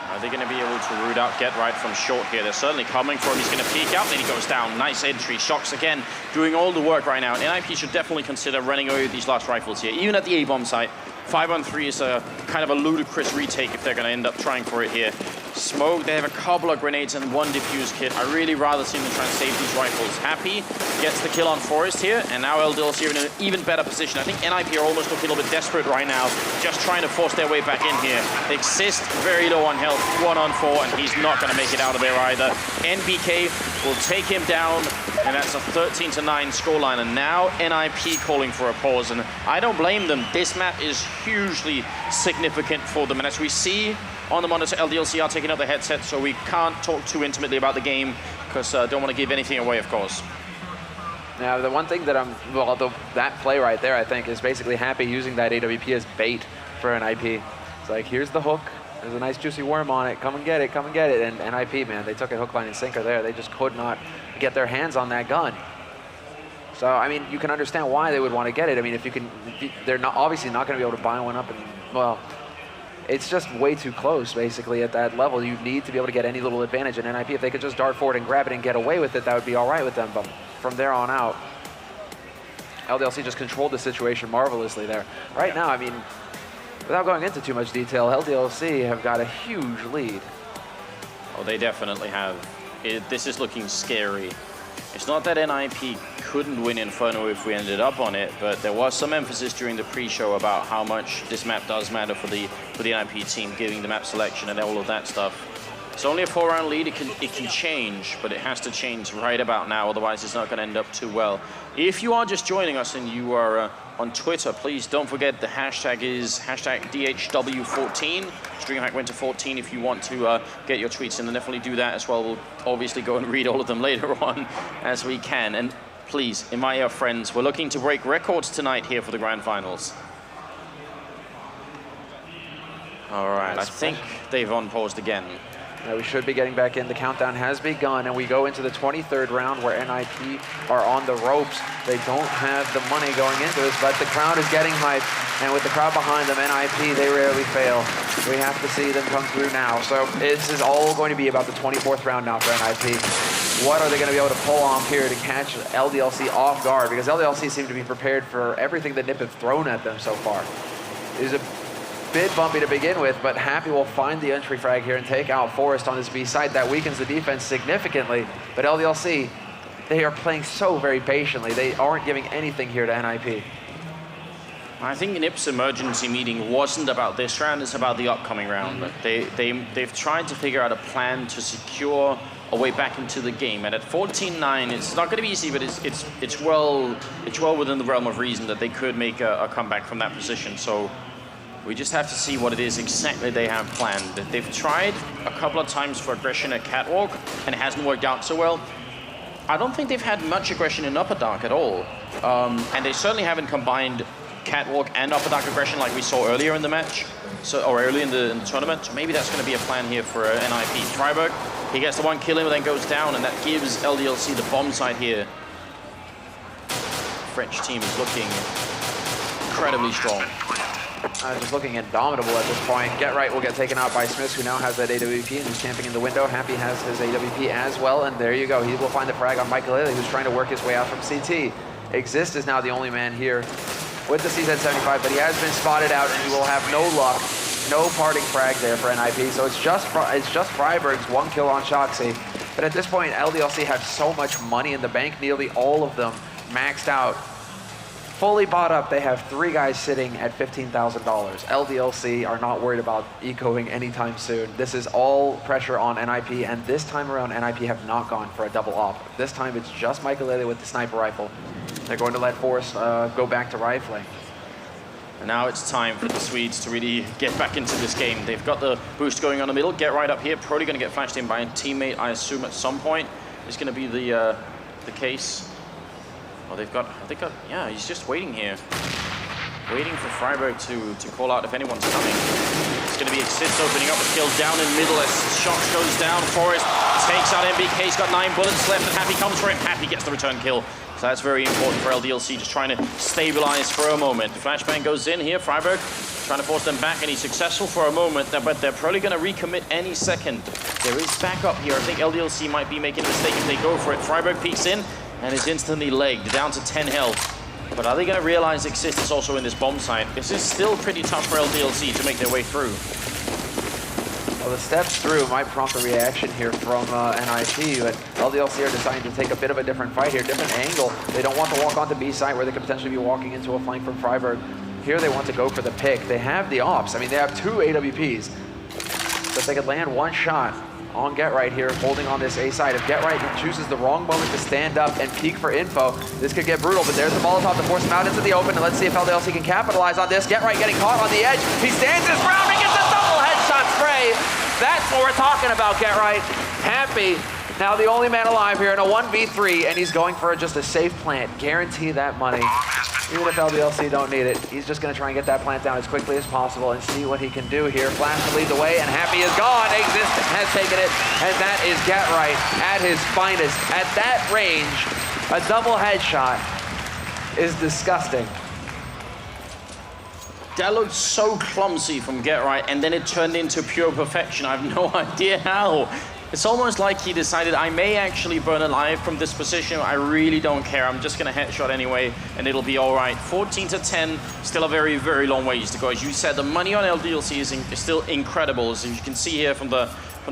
Are they going to be able to root out Get Right from short here? They're certainly coming for him. He's going to peek out, then he goes down. Nice entry. Shocks again, doing all the work right now. And NIP should definitely consider running away with these last rifles here, even at the A-bomb site. 5-on-3 is a kind of a ludicrous retake if they're going to end up trying for it here. Smoke, they have a couple of grenades and 1 defuse kit. I really rather see them try and save these rifles. Happy gets the kill on Forrest here, and now LDLC are in an even better position. I think NIP are almost looking a little bit desperate right now, just trying to force their way back in here. Exist very low on health, 1-on-4, and he's not going to make it out of there either. NBK will take him down, and that's a 13-9 scoreline. And now NIP calling for a pause, and I don't blame them. This map is hugely significant for them, and as we see on the monitor, LDLC are taking out the headset, so we can't talk too intimately about the game because I don't want to give anything away, of course. Now, the one thing that that play right there, I think, is basically Happy using that AWP as bait for NIP. It's like, here's the hook. There's a nice juicy worm on it. Come and get it, come and get it. And NIP, man, they took it hook, line, and sinker there. They just could not get their hands on that gun. So, I mean, you can understand why they would want to get it. I mean, if you can, they're not obviously not going to be able to buy one up, and, well, it's just way too close, basically, at that level. You need to be able to get any little advantage in NIP. If they could just dart forward and grab it and get away with it, that would be all right with them. But from there on out, LDLC just controlled the situation marvelously there. Right now, I mean, without going into too much detail, LDLC have got a huge lead. Oh, they definitely have. This is looking scary. It's not that NIP couldn't win Inferno if we ended up on it, but there was some emphasis during the pre-show about how much this map does matter for the NIP team, giving the map selection and all of that stuff. It's only a 4-round lead. It can change, but it has to change right about now, otherwise it's not going to end up too well. If you are just joining us and you are on Twitter, please don't forget the hashtag is #DHW14. DreamHack went to 14 if you want to get your tweets in, and definitely do that as well. We'll obviously go and read all of them later on as we can. And please, in my ear, friends, we're looking to break records tonight here for the Grand Finals. All right, I think they've unpaused again. We should be getting back in. The countdown has begun, and we go into the 23rd round where NIP are on the ropes. They don't have the money going into this, but the crowd is getting hyped, and with the crowd behind them, NIP, they rarely fail. We have to see them come through now. So this is all going to be about the 24th round now for NIP. What are they going to be able to pull off here to catch LDLC off guard? Because LDLC seem to be prepared for everything that NIP have thrown at them so far. It is a bit bumpy to begin with, but Happy will find the entry frag here and take out Forest on this B site. That weakens the defense significantly, but LDLC, they are playing so very patiently. They aren't giving anything here to NIP. I think NIP's emergency meeting wasn't about this round, it's about the upcoming round. They've tried to figure out a plan to secure a way back into the game, and at 14-9, it's not going to be easy, but it's well within the realm of reason that they could make a comeback from that position. So we just have to see what it is exactly they have planned. They've tried a couple of times for aggression at Catwalk, and it hasn't worked out so well. I don't think they've had much aggression in Upper Dark at all, and they certainly haven't combined Catwalk and Upper Dark aggression like we saw earlier in the match, or early in the tournament. So maybe that's going to be a plan here for NIP. Freiburg, he gets the one kill in, but then goes down, and that gives LDLC the bomb site here. French team is looking incredibly strong. Just looking indomitable at this point. Get Right will get taken out by Smith, who now has that AWP and is camping in the window. Happy has his AWP as well, and there you go. He will find the frag on Michael Haley, who's trying to work his way out from CT. Exist is now the only man here with the CZ75, but he has been spotted out, and he will have no luck. No parting frag there for NIP, so it's just Freiburg's one kill on Shoxy. But at this point, LDLC have so much money in the bank, nearly all of them maxed out. Fully bought up, they have 3 guys sitting at $15,000. LDLC are not worried about ecoing anytime soon. This is all pressure on NIP, and this time around, NIP have not gone for a double op. This time it's just Michael Lele with the sniper rifle. They're going to let Forrest go back to rifling. And now it's time for the Swedes to really get back into this game. They've got the boost going on the middle. Get Right up here, probably going to get flashed in by a teammate, I assume, at some point. It's going to be the case. Oh, they've got, yeah, he's just waiting here. Waiting for Freiburg to call out if anyone's coming. It's going to be Exist opening up a kill down in middle as Shox goes down. Forrest takes out MBK, he's got 9 bullets left, and Happy comes for him. Happy gets the return kill. So that's very important for LDLC, just trying to stabilize for a moment. Flashbang goes in here, Freiburg trying to force them back, and he's successful for a moment, but they're probably going to recommit any second. There is backup here. I think LDLC might be making a mistake if they go for it. Freiburg peeks in and is instantly legged, down to 10 health. But are they going to realize Exist is also in this bomb site? This is still pretty tough for LDLC to make their way through. Well, the steps through might prompt a reaction here from NIP, but LDLC are deciding to take a bit of a different fight here, different angle. They don't want to walk onto B site where they could potentially be walking into a flank from Freiburg. Here they want to go for the pick. They have the ops. I mean, they have 2 AWPs. So if they could land 1 shot on Get Right here, holding on this A side. If Get Right chooses the wrong moment to stand up and peek for info, this could get brutal, but there's the Molotov to force him out into the open, and let's see if LDLC can capitalize on this. Get Right getting caught on the edge. He stands his ground and gets a double headshot spray. That's what we're talking about, Get Right. Happy, now the only man alive here in a 1v3, and he's going for just a safe plant. Guarantee that money. Even if LDLC don't need it, he's just going to try and get that plant down as quickly as possible and see what he can do here. Flash to lead the way, and Happy is gone. Exist has taken it, and that is Get Right at his finest. At that range, a double headshot is disgusting. That looked so clumsy from Get Right, and then it turned into pure perfection. I have no idea how. It's almost like he decided, I may actually burn alive from this position. I really don't care. I'm just going to headshot anyway, and it'll be all right. 14 to 10, still a very, very long ways to go. As you said, the money on LDLC is still incredible. As you can see here from the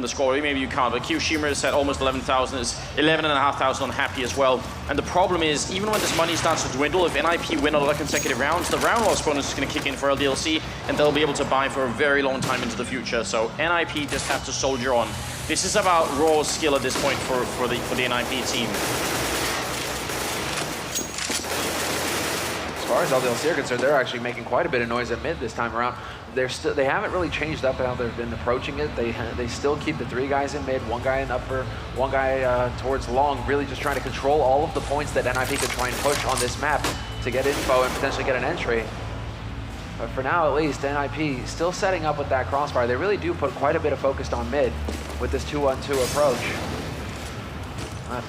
score, maybe you can't, but Q Shimmer is at almost 11,000. It's 11,500 on Happy as well. And the problem is, even when this money starts to dwindle, if NIP win a lot of consecutive rounds, the round loss bonus is going to kick in for LDLC, and they'll be able to buy for a very long time into the future. So NIP just have to soldier on. This is about raw skill at this point for the NIP team. As far as LDLC are concerned, they're actually making quite a bit of noise at mid this time around. They haven't really changed up how they've been approaching it. They still keep the 3 guys in mid, 1 guy in upper, 1 guy towards long, really just trying to control all of the points that NIP could try and push on this map to get info and potentially get an entry. But for now, at least, NIP still setting up with that crossfire. They really do put quite a bit of focus on mid. with this 2-on-2 approach. I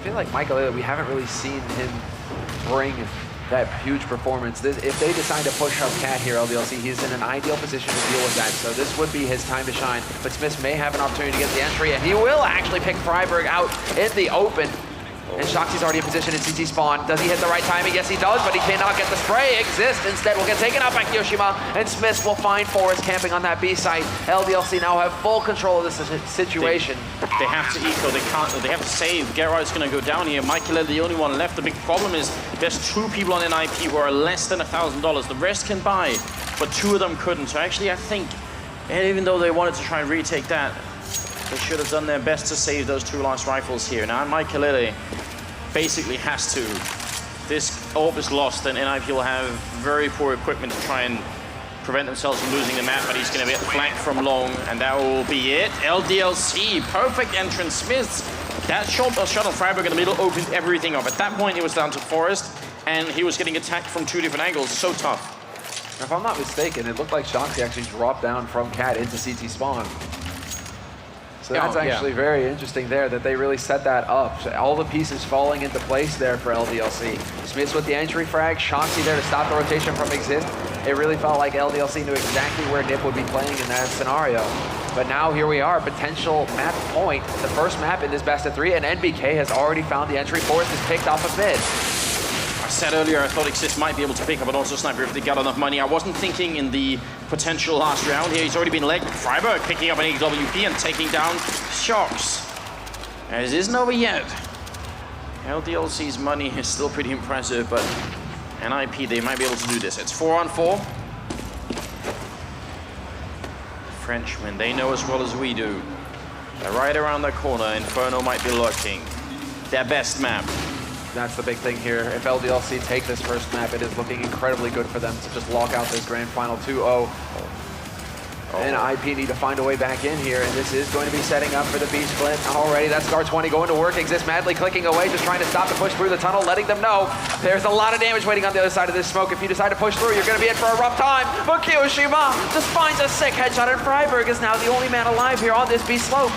feel like Michael, we haven't really seen him bring that huge performance. If they decide to push up Cat here, LDLC, he's in an ideal position to deal with that. So this would be his time to shine. But Smith may have an opportunity to get the entry, and he will actually pick Freiberg out in the open. And Shoxy's already in position in CT spawn. Does he hit the right timing? Yes, he does, but he cannot get the spray. Exist instead will get taken out by Kyoshima, and Smith will find Forrest camping on that B site. LDLC now have full control of this situation. They have to eco, they can't, they have to save. Gerard's gonna go down here. Michael is the only one left. The big problem is there's 2 people on NIP who are less than $1,000. The rest can buy, but 2 of them couldn't. So actually I think, even though they wanted to try and retake that, they should have done their best to save those 2 last rifles here. Now Michael basically has to. This orb is lost, and NIP will have very poor equipment to try and prevent themselves from losing the map, but he's going to get flanked from long, and that will be it. LDLC, perfect entrance. Smith, that shot on Freiberg in the middle opened everything up. At that point, it was down to Forrest, and he was getting attacked from 2 different angles. So tough. If I'm not mistaken, it looked like Shoxy actually dropped down from Cat into CT spawn. So that's actually very interesting there that they really set that up. So all the pieces falling into place there for LDLC. Smith's with the entry frag, Shoxy there to stop the rotation from Exist. It really felt like LDLC knew exactly where Nip would be playing in that scenario. But now here we are, potential map point, the first map in this best of 3, and NBK has already found the entry. Forrest has picked off a bid. I said earlier I thought Exist might be able to pick up an auto sniper if they got enough money. I wasn't thinking in the potential last round here. He's already been legged. Freiberg picking up an AWP and taking down Shox. As it isn't over yet. LDLC's money is still pretty impressive, but NIP, they might be able to do this. It's 4-on-4. Frenchmen, they know as well as we do. They're right around the corner. Inferno might be lurking. Their best map. That's the big thing here. If LDLC take this first map, it is looking incredibly good for them to just lock out this grand final 2-0. And IP need to find a way back in here, and this is going to be setting up for the B split already. That's Scar20 going to work. Exist madly clicking away, just trying to stop the push through the tunnel, letting them know there's a lot of damage waiting on the other side of this smoke. If you decide to push through, you're going to be in for a rough time. But Kyoshima just finds a sick headshot, and Freiberg is now the only man alive here on this B slope.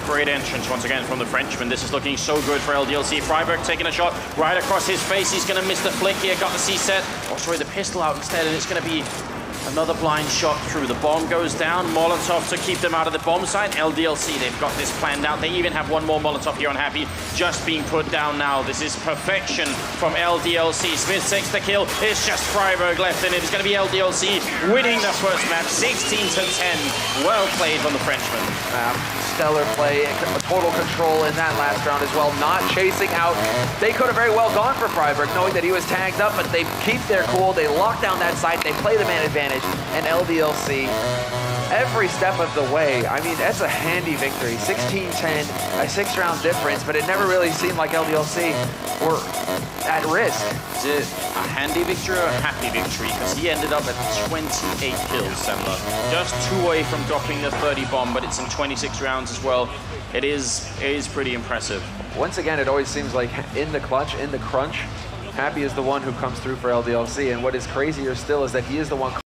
Great entrance once again from the Frenchman. This is looking so good for LDLC. Freiberg taking a shot right across his face. He's going to miss the flick here. Got the C-set. Oh, sorry, the pistol out instead, and it's going to be another blind shot through. The bomb goes down. Molotov to keep them out of the bomb site. LDLC, they've got this planned out. They even have one more Molotov here on Happy, just being put down now. This is perfection from LDLC. Smith takes the kill. It's just Freiberg left, and it's going to be LDLC winning the first match, 16-10. Well played from the Frenchman. Stellar play, total control in that last round as well, not chasing out. They could have very well gone for Freiberg, knowing that he was tagged up, but they keep their cool, they lock down that site, they play the man advantage, and LDLC, every step of the way, I mean, that's a handy victory. 16-10, a 6-round difference, but it never really seemed like LDLC were at risk. Is it a handy victory or a happy victory? Because he ended up at 28 kills, Sembla. Just 2 away from dropping the 30 bomb, but it's in 26 rounds as well. It is pretty impressive. Once again, it always seems like in the clutch, in the crunch, Happy is the one who comes through for LDLC, and what is crazier still is that he is the one